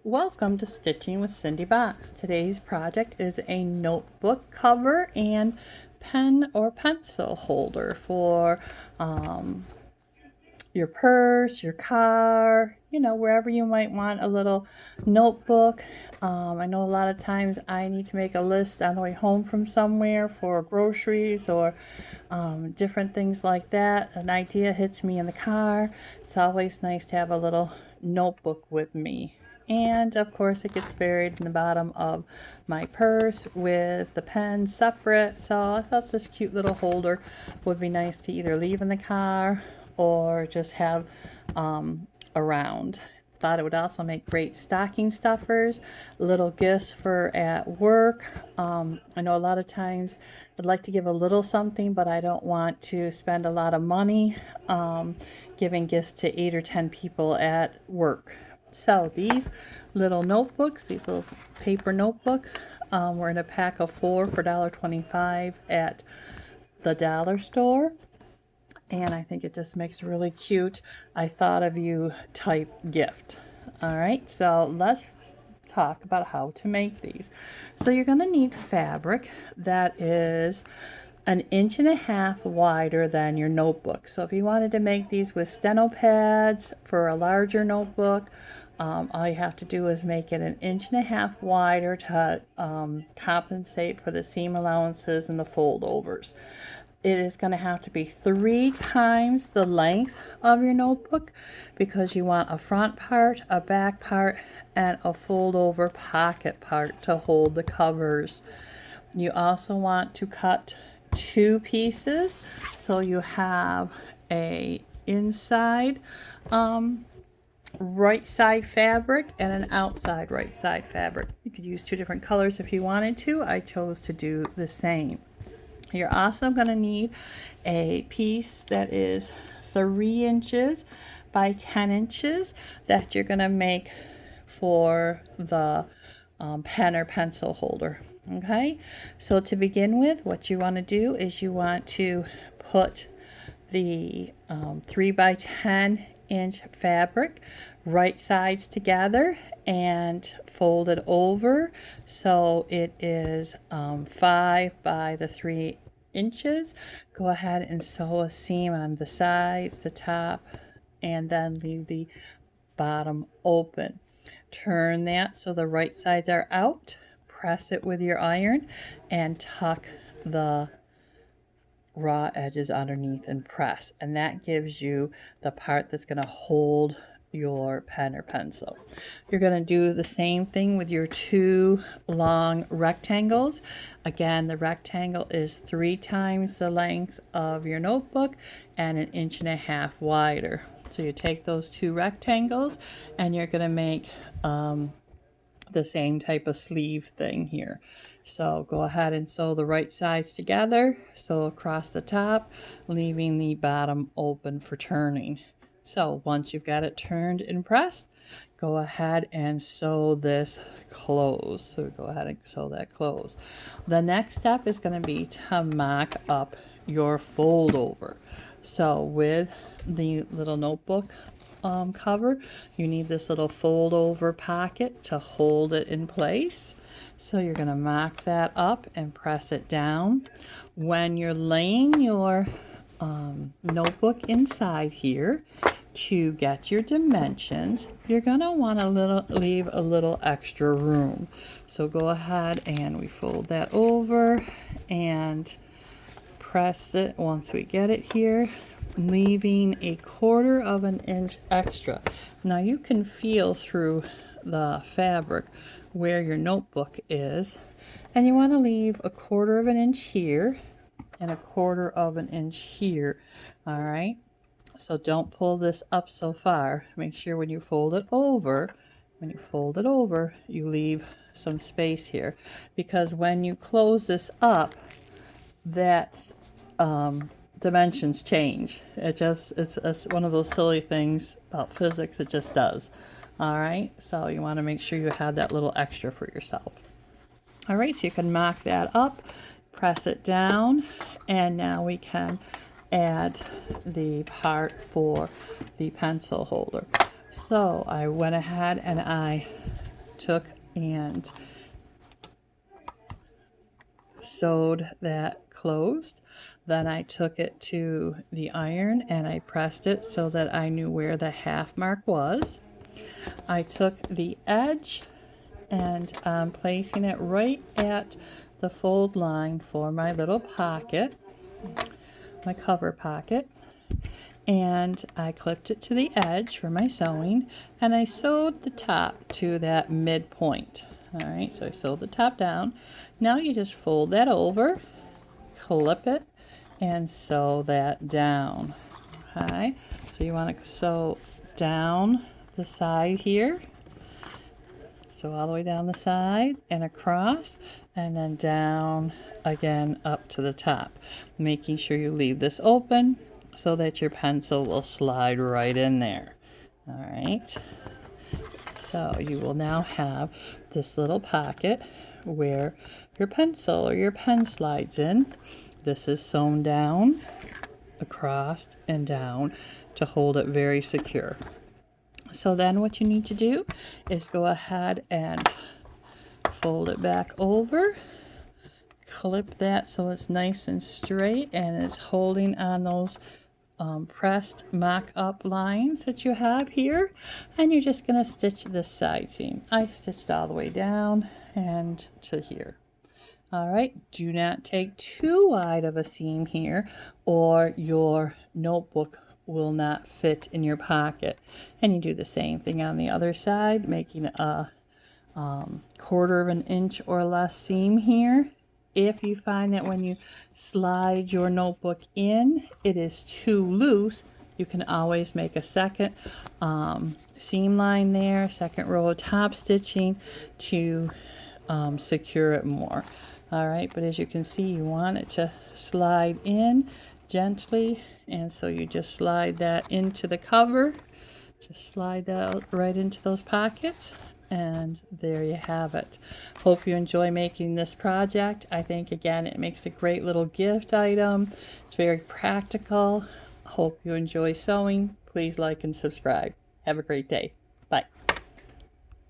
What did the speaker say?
Welcome to Stitching with Cindy Box. Today's project is a notebook cover and pen or pencil holder for your purse, your car, wherever you might want a little notebook. I know a lot of times I need to make a list on the way home from somewhere for groceries or different things like that. An idea hits me in the car. It's always nice to have a little notebook with me. And of course it gets buried in the bottom of my purse with the pen separate. So I thought this cute little holder would be nice to either leave in the car or just have around. Thought it would also make great stocking stuffers, little gifts for at work. I know a lot of times I'd like to give a little something, but I don't want to spend a lot of money giving gifts to 8 or 10 people at work. So these little notebooks, these little paper notebooks, were in a pack of 4 for $1.25 at the dollar store. And I think it just makes a really cute I thought of you type gift. All right, so let's talk about how to make these. So you're going to need fabric that is 1.5 inches wider than your notebook. So if you wanted to make these with steno pads for a larger notebook, all you have to do is make it 1.5 inches wider to compensate for the seam allowances and the foldovers. It is going to have to be 3 times the length of your notebook because you want a front part, a back part, and a fold over pocket part to hold the covers. You also want to cut 2 pieces so you have a inside right side fabric and an outside right side fabric. You could use 2 different colors if you wanted to. I chose to do the same. You're also going to need a piece that is 3 inches by 10 inches that you're going to make for the pen or pencil holder. Okay, so to begin with, what you want to do is you want to put the 3 by 10 inch fabric right sides together and fold it over so it is 5 by the 3 inches. Go ahead and sew a seam on the sides, the top, and then leave the bottom open. Turn that so the right sides are out. Press it with your iron and tuck the raw edges underneath and press, and that gives you the part that's going to hold your pen or pencil. You're going to do the same thing with your 2 long rectangles. Again, the rectangle is 3 times the length of your notebook and 1.5 inches wider. So you take those 2 rectangles and you're going to make the same type of sleeve thing here. So go ahead and sew the right sides together, sew across the top, leaving the bottom open for turning. So once you've got it turned and pressed, go ahead and sew this close. So go ahead and sew that close. The next step is going to be to mock up your fold over. So with the little notebook cover, you need this little fold over pocket to hold it in place. So you're going to mock that up and press it down. When you're laying your notebook inside here to get your dimensions, you're going to want to leave a little extra room. So go ahead and we fold that over and press it once we get it here, leaving 1/4 inch extra. Now you can feel through the fabric where your notebook is, and you want to leave 1/4 inch here and 1/4 inch here. All right, so don't pull this up so far. Make sure when you fold it over, you leave some space here, because when you close this up, that's dimensions change. It's one of those silly things about physics. It just does. All right, so you want to make sure you have that little extra for yourself. All right, so you can mock that up, press it down, and now we can add the part for the pencil holder. So I went ahead and I took and sewed that closed. Then I took it to the iron and I pressed it so that I knew where the half mark was. I took the edge and I'm placing it right at the fold line for my little pocket, my cover pocket, and I clipped it to the edge for my sewing, and I sewed the top to that midpoint. All right, so I sewed the top down. Now you just fold that over, clip it, and sew that down. Okay, so you want to sew down the side here. So all the way down the side and across, and then down again up to the top, making sure you leave this open so that your pencil will slide right in there. All right, so you will now have this little pocket where your pencil or your pen slides in. This is sewn down, across, and down to hold it very secure. So then what you need to do is go ahead and fold it back over, clip that so it's nice and straight and it's holding on those pressed mock-up lines that you have here, and you're just going to stitch this side seam. I stitched all the way down and to here. All right, do not take too wide of a seam here or your notebook will not fit in your pocket. And you do the same thing on the other side, making a 1/4 of an inch or less seam here. If you find that when you slide your notebook in, it is too loose, you can always make a second seam line there, second row of top stitching to secure it more. All right, but as you can see, you want it to slide in gently, and so you just slide that into the cover, just slide that right into those pockets, and there you have it. Hope you enjoy making this project. I think again it makes a great little gift item. It's very practical. Hope you enjoy sewing. Please like and subscribe. Have a great day. Bye.